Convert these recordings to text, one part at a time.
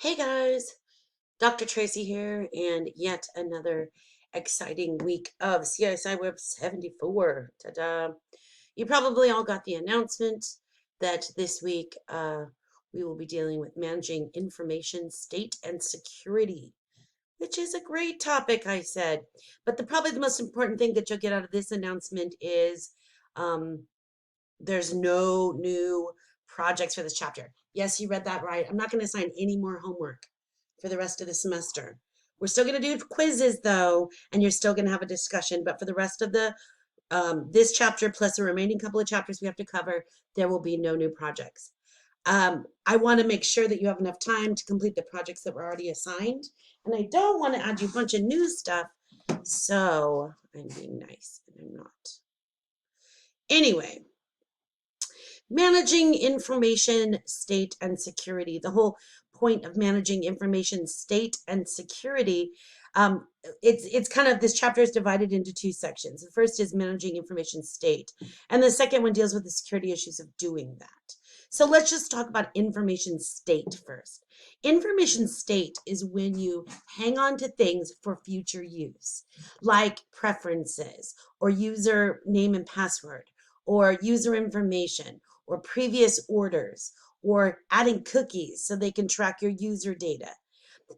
Hey guys, Dr. Tracy here, and yet another exciting week of CISIWEB 74. Ta-da! You probably all got the announcement that this week we will be dealing with managing information state and security, which is a great topic, I said. But probably the most important thing that you'll get out of this announcement is um, there's no new projects for this chapter. Yes, you read that right. I'm not going to assign any more homework for the rest of the semester. We're still going to do quizzes though, and you're still going to have a discussion. But for the rest of the this chapter plus the remaining couple of chapters we have to cover, there will be no new projects. I want to make sure that you have enough time to complete the projects that were already assigned, and I don't want to add you a bunch of new stuff. So I'm being nice, and I'm not. Anyway, managing information state and security. The whole point of managing information state and security, it's kind of, this chapter is divided into two sections. The first is managing information state, and the second one deals with the security issues of doing that. So let's just talk about information state first. Information state is when you hang on to things for future use, like preferences or user name and password or user information or previous orders or adding cookies so they can track your user data.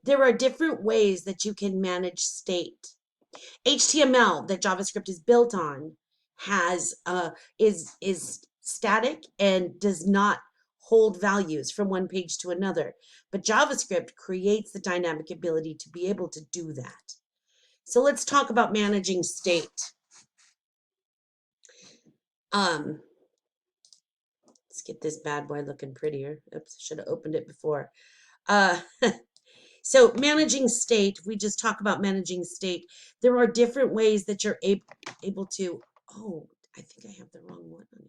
There are different ways that you can manage state. HTML that JavaScript is built on has is static and does not hold values from one page to another, but JavaScript creates the dynamic ability to be able to do that. So let's talk about managing state. Let's get this bad boy looking prettier. Oops, should have opened it before. Uh, so managing state, we just talk about managing state. There are different ways that you're able to, oh, I think I have the wrong one on here.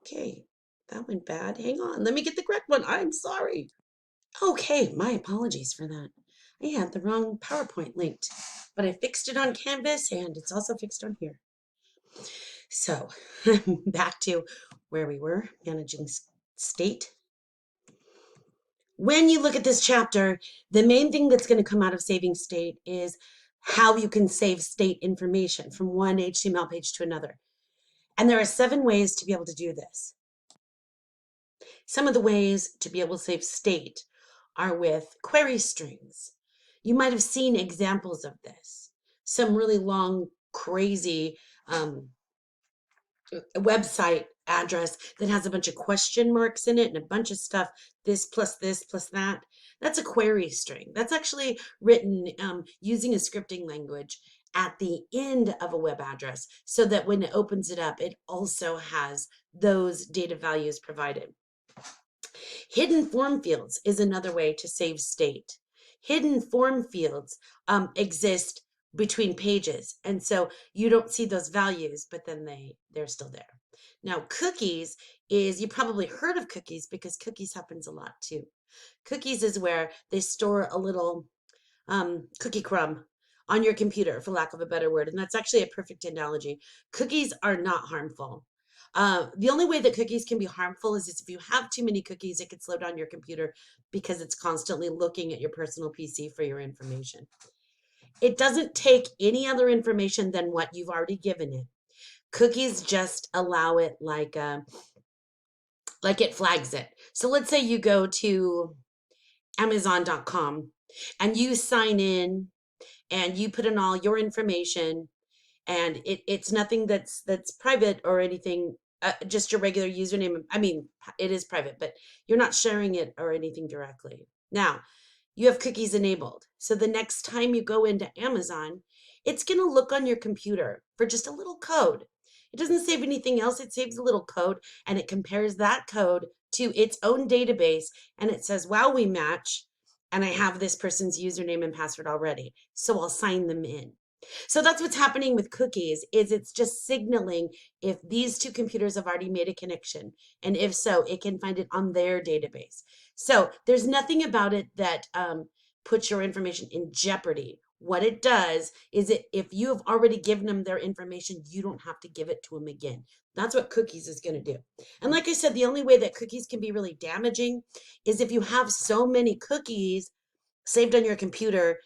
Okay, that went bad. Hang on, let me get the correct one. I'm sorry. Okay, my apologies for that. I had the wrong PowerPoint linked, but I fixed it on Canvas and it's also fixed on here. So back to where we were, managing state. When you look at this chapter, the main thing that's going to come out of saving state is how you can save state information from one HTML page to another. And there are 7 ways to be able to do this. Some of the ways to be able to save state are with query strings. You might have seen examples of this. Some really long, crazy website address that has a bunch of question marks in it and a bunch of stuff, this plus that. That's a query string. That's actually written using a scripting language at the end of a web address so that when it opens it up, it also has those data values provided. Hidden form fields is another way to save state. Hidden form fields exist between pages, and so you don't see those values, but then they're still there. Now cookies is, you probably heard of cookies because cookies happens a lot too. Cookies is where they store a little cookie crumb on your computer, for lack of a better word, and that's actually a perfect analogy. Cookies are not harmful. The only way that cookies can be harmful is if you have too many cookies, it could slow down your computer because it's constantly looking at your personal PC for your information. It doesn't take any other information than what you've already given it. Cookies just allow it like it flags it. So let's say you go to Amazon.com and you sign in and you put in all your information, and it's nothing that's private or anything, just your regular username. I mean, it is private, but you're not sharing it or anything directly. Now, you have cookies enabled. So the next time you go into Amazon, it's going to look on your computer for just a little code. It doesn't save anything else. It saves a little code and it compares that code to its own database. And it says, wow, we match. And I have this person's username and password already. So I'll sign them in. So that's what's happening with cookies, is it's just signaling if these two computers have already made a connection. And if so, it can find it on their database. So there's nothing about it that puts your information in jeopardy What it does is if you have already given them their information, you don't have to give it to them again. That's what cookies is going to do. And like I said, the only way that cookies can be really damaging is if you have so many cookies saved on your computer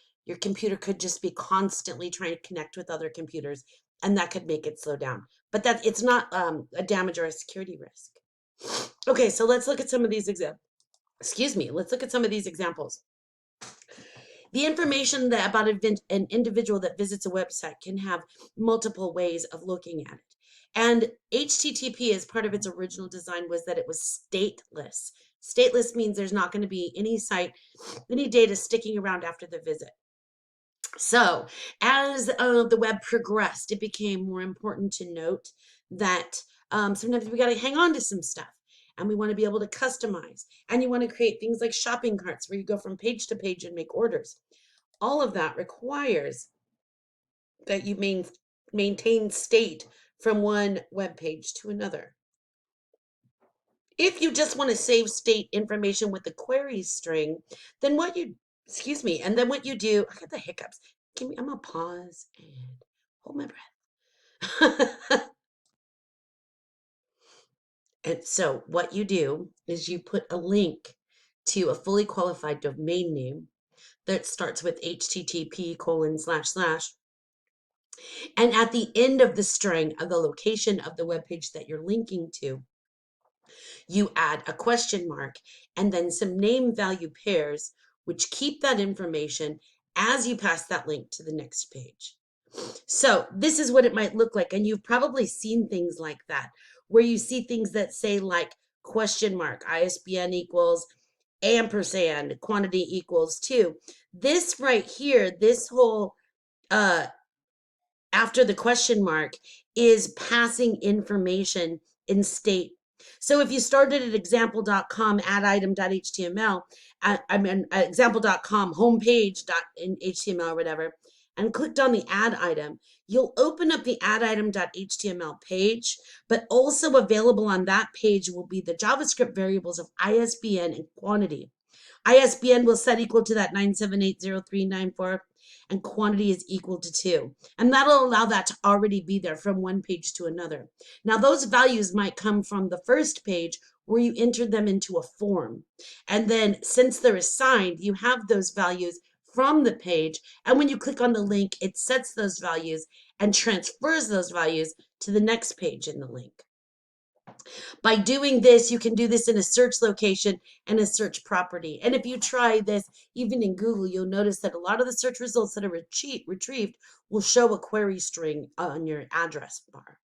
could just be constantly trying to connect with other computers, and that could make it slow down. But that it's not a damage or a security risk. Okay, so let's look at some of these examples. Excuse me, let's look at some of these examples. The information that about an individual that visits a website can have multiple ways of looking at it. And HTTP, as part of its original design, was that it was stateless. Stateless means there's not going to be any site, any data sticking around after the visit. So as the web progressed, it became more important to note that sometimes we got to hang on to some stuff, and we want to be able to customize, and you want to create things like shopping carts where you go from page to page and make orders. All of that requires that you maintain state from one web page to another. If you just want to save state information with the query string, then what you, excuse me, and then what you do, I got the hiccups. I'm gonna pause and hold my breath. And so what you do is you put a link to a fully qualified domain name that starts with http://. And at the end of the string of the location of the web page that you're linking to, you add a question mark and then some name value pairs, which keep that information as you pass that link to the next page. So this is what it might look like. And you've probably seen things like that, where you see things that say like question mark, ISBN equals ampersand, quantity equals 2. This right here, this whole after the question mark is passing information in state. So if you started at example.com add item.html, example.com homepage.html or whatever, and clicked on the add item, you'll open up the add item.html page, but also available on that page will be the JavaScript variables of ISBN and quantity. ISBN will set equal to that 9780394, and quantity is equal to 2. And that'll allow that to already be there from one page to another. Now, those values might come from the first page where you entered them into a form. And then since they're assigned, you have those values from the page. And when you click on the link, it sets those values and transfers those values to the next page in the link. By doing this, you can do this in a search location and a search property. And if you try this, even in Google, you'll notice that a lot of the search results that are retrieved will show a query string on your address bar.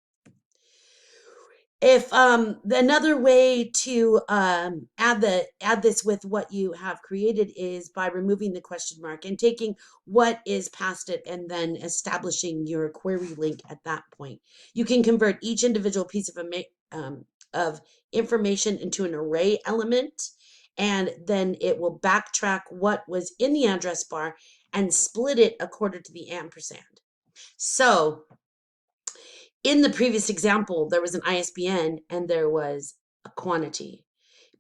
If another way to add this with what you have created is by removing the question mark and taking what is past it and then establishing your query link at that point. You can convert each individual piece of information into an array element, and then it will backtrack what was in the address bar and split it according to the ampersand. So in the previous example, there was an ISBN and there was a quantity.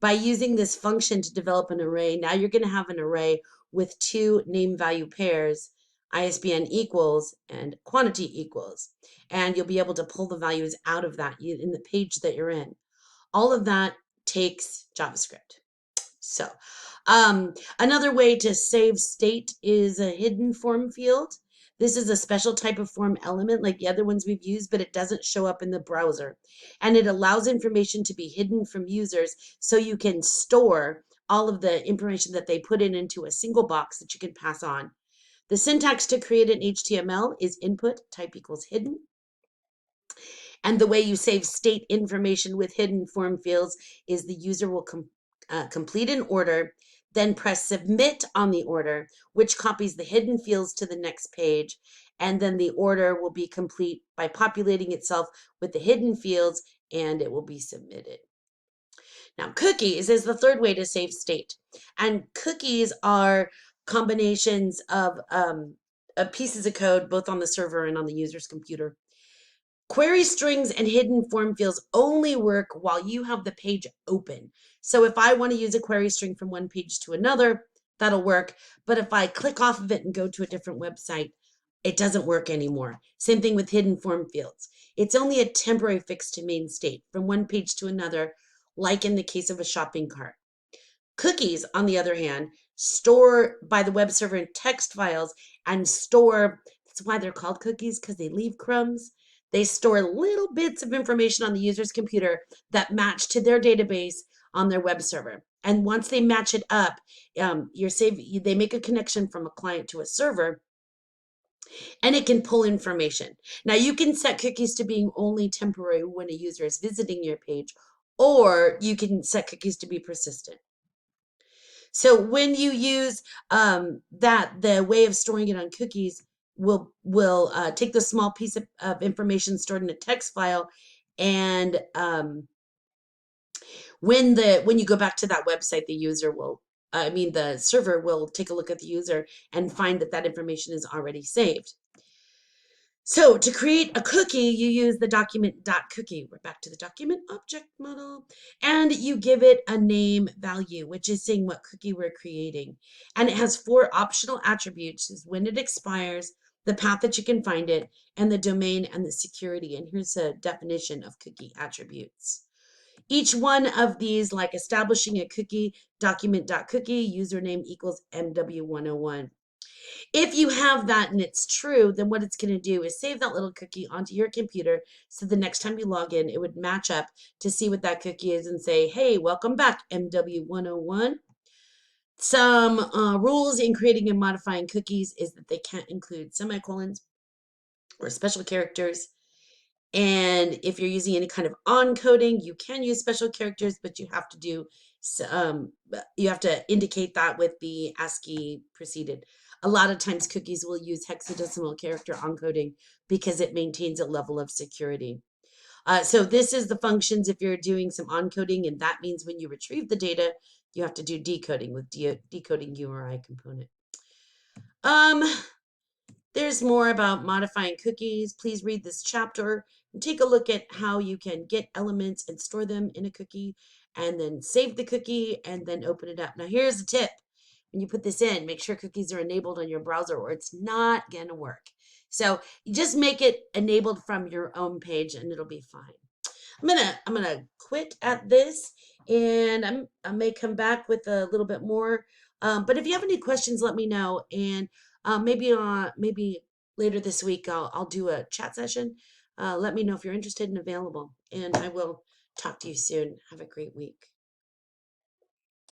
By using this function to develop an array, now you're going to have an array with two name value pairs, ISBN equals and quantity equals. And you'll be able to pull the values out of that in the page that you're in. All of that takes JavaScript. So another way to save state is a hidden form field. This is a special type of form element like the other ones we've used, but it doesn't show up in the browser. And it allows information to be hidden from users so you can store all of the information that they put in into a single box that you can pass on. The syntax to create an HTML is input type equals hidden. And the way you save state information with hidden form fields is the user will complete an order, then press submit on the order, which copies the hidden fields to the next page, and then the order will be complete by populating itself with the hidden fields, and it will be submitted. Now, cookies is the third way to save state, and cookies are combinations of pieces of code both on the server and on the user's computer. Query strings and hidden form fields only work while you have the page open. So if I want to use a query string from one page to another, that'll work. But if I click off of it and go to a different website, it doesn't work anymore. Same thing with hidden form fields. It's only a temporary fix to main state from one page to another, like in the case of a shopping cart. Cookies, on the other hand, store by the web server in text files and store, that's why they're called cookies, because they leave crumbs. They store little bits of information on the user's computer that match to their database on their web server. And once they match it up, they make a connection from a client to a server, and it can pull information. Now, you can set cookies to being only temporary when a user is visiting your page, or you can set cookies to be persistent. So when you use the way of storing it on cookies will take the small piece of information stored in a text file, and when you go back to that website, the server will take a look at the user and find that that information is already saved. So to create a cookie, you use the document.cookie. We're back to the document object model. And you give it a name value, which is saying what cookie we're creating. And it has 4 optional attributes: is when it expires, the path that you can find it, and the domain and the security. And here's a definition of cookie attributes. Each one of these, like establishing a cookie, document.cookie, username equals MW101. If you have that and it's true, then what it's going to do is save that little cookie onto your computer, so the next time you log in, it would match up to see what that cookie is and say, hey, welcome back, MW101. Some rules in creating and modifying cookies is that they can't include semicolons or special characters. And if you're using any kind of encoding, you can use special characters, but you have to indicate that with the ASCII preceded. A lot of times cookies will use hexadecimal character encoding because it maintains a level of security. So this is the functions if you're doing some encoding, and that means when you retrieve the data, you have to do decoding with decoding URI component. There's more about modifying cookies. Please read this chapter and take a look at how you can get elements and store them in a cookie, and then save the cookie and then open it up. Now, here's a tip. When you put this in, make sure cookies are enabled on your browser or it's not going to work. So you just make it enabled from your own page and it'll be fine. I'm gonna quit at this, and I may come back with a little bit more. But if you have any questions, let me know, and maybe later this week I'll do a chat session. Let me know if you're interested and available, and I will talk to you soon. Have a great week.